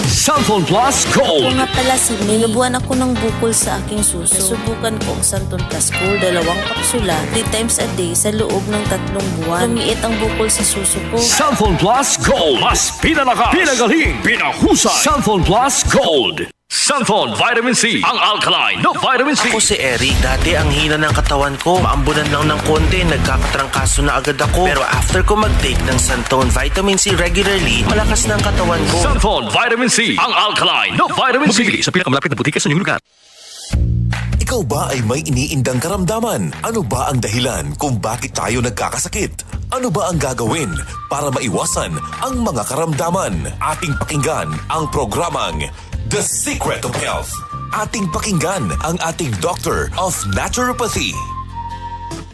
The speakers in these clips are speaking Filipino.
Santon Plus Ako Gold. nga pala si May. Nabuhan ako ng bukol sa aking suso. Nasubukan ko ang Santon Plus Gold, 2 kapsula, 3 times a day sa loob ng 3 buwan. Lumiit ang bukol sa suso ko. Santon Plus Gold. Mas pinalakas, pinagaling, pinahusay. Santon Plus Gold. Santon Vitamin C. Ang alkaline na vitamin C. Ako si Eric. Dati ang hina ng katawan ko. Maambunan lang ng konti, nagkakatrangkaso na agad ako. Pero after ko mag-take ng Santon Vitamin C regularly, malakas na ang katawan ko. Santon Vitamin C. Ang alkaline na vitamin C. Mabili sa pinakamalapit na butika sa inyong lugar. Ikaw ba ay may iniindang karamdaman? Ano ba ang dahilan kung bakit tayo nagkakasakit? Ano ba ang gagawin para maiwasan ang mga karamdaman? Ating pakinggan ang programang The Secret of Health. Ating pakinggan ang ating Doctor of Naturopathy.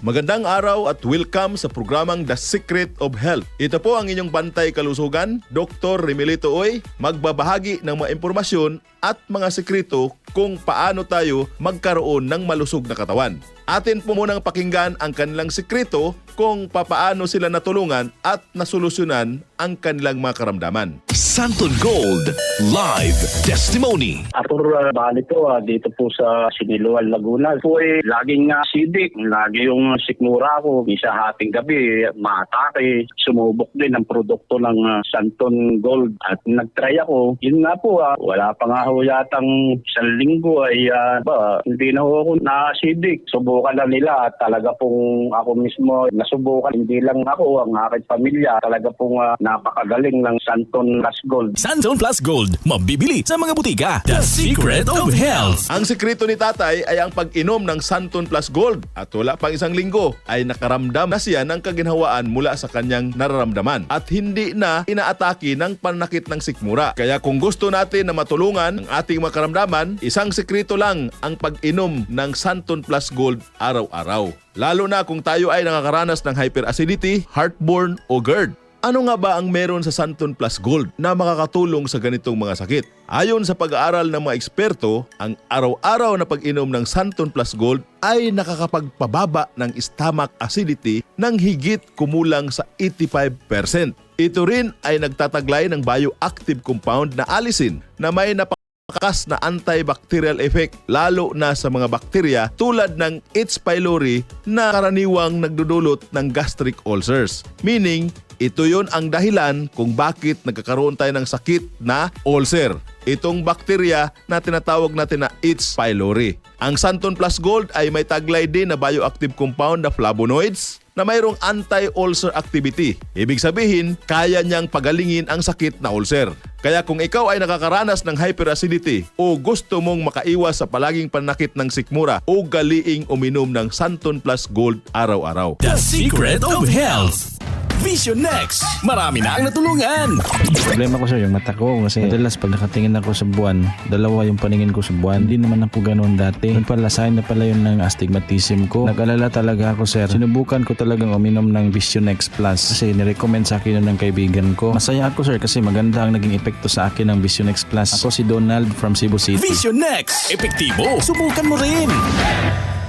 Magandang araw at welcome sa programang The Secret of Health. Ito po ang inyong bantay kalusugan, Dr. Remelito Oy, magbabahagi ng mga impormasyon at mga sekreto kung paano tayo magkaroon ng malusog na katawan. Atin po munang pakinggan ang kanilang sekreto kung papaano sila natulungan at nasolusyonan ang kanilang mga karamdaman. Santon Gold Live Testimony. Arthur Balito, dito po sa Siniloan, Laguna. Po laging acidic, lagi yung sikmura ko. Misa hating gabi, maatake. Sumubok din ang produkto ng Santon Gold. At nagtry ako. Yun nga po, wala pa nga ho yatang 1 linggo ay hindi na ho ako na-acidic. Subukan na nila at talaga pong ako mismo nasubukan. Hindi lang ako, ang aking pamilya. Talaga pong napakagaling ng Santon Plus Gold. Santon Plus Gold, mabibili sa mga butika. The Secret of Health. Ang sekreto ni tatay ay ang pag-inom ng Santon Plus Gold at wala pang 1 linggo ay nakaramdam na siya ng kaginhawaan mula sa kanyang nararamdaman at hindi na inaatake ng pananakit ng sikmura. Kaya kung gusto natin na matulungan ang ating mga karamdaman, isang sekreto lang ang pag-inom ng Santon Plus Gold araw-araw. Lalo na kung tayo ay nakakaranas ng hyperacidity, heartburn o GERD. Ano nga ba ang meron sa Santon Plus Gold na makakatulong sa ganitong mga sakit? Ayon sa pag-aaral ng mga eksperto, ang araw-araw na pag-inom ng Santon Plus Gold ay nakakapagpababa ng stomach acidity ng higit kumulang sa 85%. Ito rin ay nagtataglay ng bioactive compound na allicin na may napakakas na antibacterial effect lalo na sa mga bakterya tulad ng H. pylori na karaniwang nagdudulot ng gastric ulcers. Meaning, ito yon ang dahilan kung bakit nagkakaroon tayo ng sakit na ulcer. Itong bakterya na tinatawag natin na H. pylori. Ang Santon Plus Gold ay may taglay din na bioactive compound na flavonoids na mayroong anti-ulcer activity. Ibig sabihin, kaya niyang pagalingin ang sakit na ulcer. Kaya kung ikaw ay nakakaranas ng hyperacidity o gusto mong makaiwas sa palaging panakit ng sikmura, ugaliing uminom ng Santon Plus Gold araw-araw. The Secret of Health. Vision Next, marami na ang natulungan. Problema ko sir, yung mata ko kasi madalas pag nakatingin ako sa buwan, 2 yung paningin ko sa buwan. Hindi naman ako ganoon dati. Yung pala, sign na pala yun ng astigmatism ko. Nag-alala talaga ako sir. Sinubukan ko talagang uminom ng Vision Next Plus kasi nirecommend sa akin yun ng kaibigan ko. Masaya ako sir kasi maganda ang naging epekto sa akin ng Vision Next Plus. Ako si Donald from Cebu City. Vision Next, epektibo. Subukan mo rin.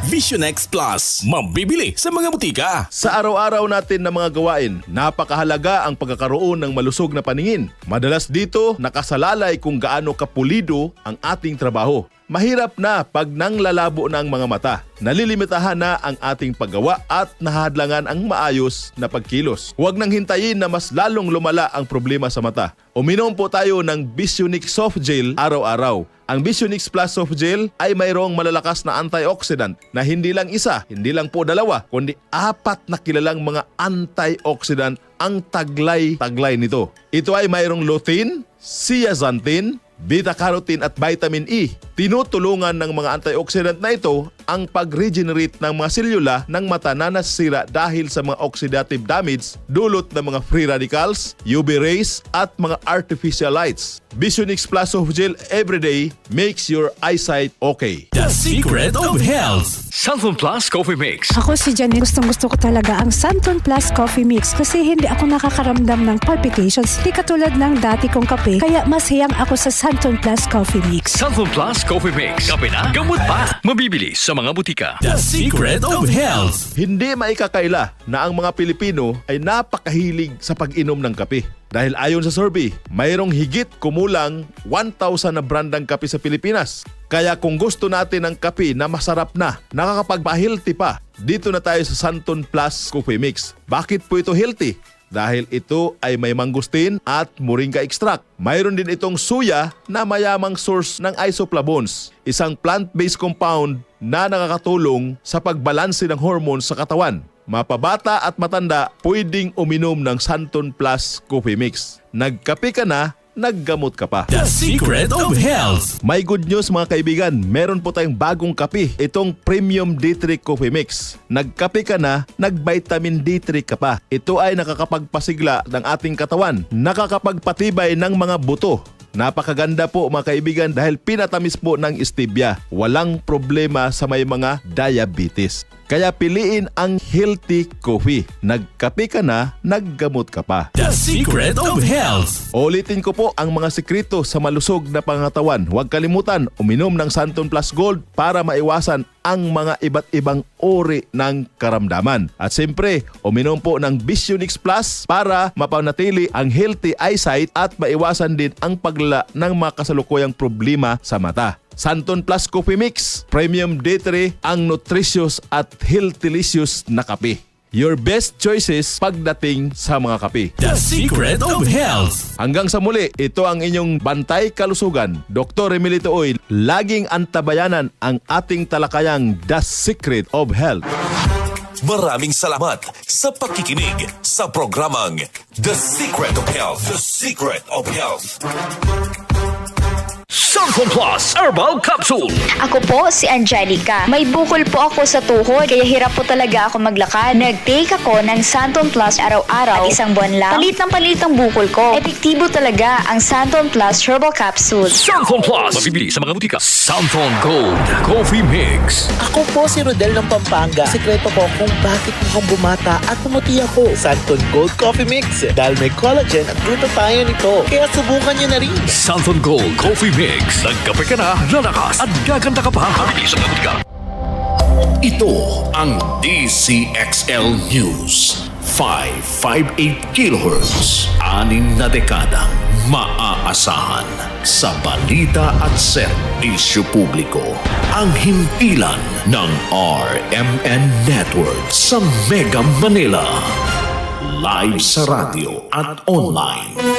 Vision Next Plus, mabibili sa mga butika. Sa araw-araw natin na mga gawain, napakahalaga ang pagkakaroon ng malusog na paningin. Madalas dito, nakasalalay kung gaano kapulido ang ating trabaho. Mahirap na pag nanglalabo na ang mga mata. Nalilimitahan na ang ating paggawa at nahadlangan ang maayos na pagkilos. Huwag nang hintayin na mas lalong lumala ang problema sa mata. Uminom po tayo ng Visionix Soft Gel araw-araw. Ang Visionix Plus Soft Gel ay mayroong malalakas na antioxidant na hindi lang isa, hindi lang po 2, kundi 4 na kilalang mga antioxidant ang taglay nito. Ito ay mayroong lutein, zeaxanthin, beta-carotene at vitamin E. Tinutulungan ng mga antioxidant na ito ang pag-regenerate ng mga selula ng mata na nasira dahil sa mga oxidative damage dulot ng mga free radicals, UV rays at mga artificial lights. Visionix Plus Soft Gel everyday makes your eyesight okay. The Secret of Health. Santon Plus Coffee Mix. Ako si Janet, gustong-gusto ko talaga ang Santon Plus Coffee Mix kasi hindi ako nakakaramdam ng palpitations. Hindi katulad ng dati kong kape, kaya mas hiyang ako sa Santon Plus Coffee Mix. Santon Plus Coffee Mix. Kape na, gamot pa. Mabibili sa mga butika. The Secret of Health. Hindi maikakaila na ang mga Pilipino ay napakahilig sa pag-inom ng kape. Dahil ayon sa survey, mayroong higit kumulang 1,000 na brandang kape sa Pilipinas. Kaya kung gusto natin ng kape na masarap na, nakakapagpa-healthy pa, dito na tayo sa Santon Plus Coffee Mix. Bakit po ito healthy? Dahil ito ay may mangustin at moringa extract. Mayroon din itong suya na mayamang source ng isoflavones, isang plant-based compound na nakakatulong sa pagbalanse ng hormones sa katawan. Mapabata at matanda, pwedeng uminom ng Santon Plus Coffee Mix. Nagkape ka na, naggamot ka pa. The Secret of Health. May good news mga kaibigan, meron po tayong bagong kape, itong Premium D3 Coffee Mix. Nagkape ka na, nag-vitamin D3 ka pa. Ito ay nakakapagpasigla ng ating katawan, nakakapagpatibay ng mga buto. Napakaganda po mga kaibigan dahil pinatamis po ng stevia. Walang problema sa may mga diabetes. Kaya piliin ang healthy coffee. Nagkape ka na, naggamot ka pa. The Secret of Health. Ulitin ko po ang mga sikreto sa malusog na pangatawan. Huwag kalimutan, uminom ng Santon Plus Gold para maiwasan ang mga iba't ibang uri ng karamdaman. At siyempre, uminom po ng Visionix Plus para mapanatili ang healthy eyesight at maiwasan din ang paglala ng mga kasalukuyang problema sa mata. Santon Plus Coffee Mix, Premium D3, ang nutritious at healthylicious na kape. Your best choices pagdating sa mga kape. The Secret of Health. Hanggang sa muli, ito ang inyong bantay kalusugan. Dr. Emilito Oil, laging antabayanan ang ating talakayang The Secret of Health. Maraming salamat sa pakikinig sa programang The Secret of Health. The Secret of Health. Santon Plus Herbal Capsule. Ako po si Angelica. May bukol po ako sa tuhod, kaya hirap po talaga ako maglakad. Nag-take ako ng Santon Plus araw-araw at isang buwan lang, palit ang bukol ko. Epektibo talaga ang Santon Plus Herbal Capsule. Santon Plus. Mabibili sa mga butika. Santon Gold Coffee Mix. Ako po si Rodel ng Pampanga. Sikreto ko kung bakit mukhang bumata at pumuti ako. Santon Gold Coffee Mix. Dahil may collagen at glutathione nito. Kaya subukan nyo na rin. Santon Gold Coffee Mix. Nagkape ka na, lalakas at gaganda ka pa. Mabibili sa mga butika. Ito ang DCXL News. 558 kHz. 6 na dekadang maaasahan sa balita at serbisyo publiko. Ang himpilan ng RMN Network sa Mega Manila. Live sa radyo at online.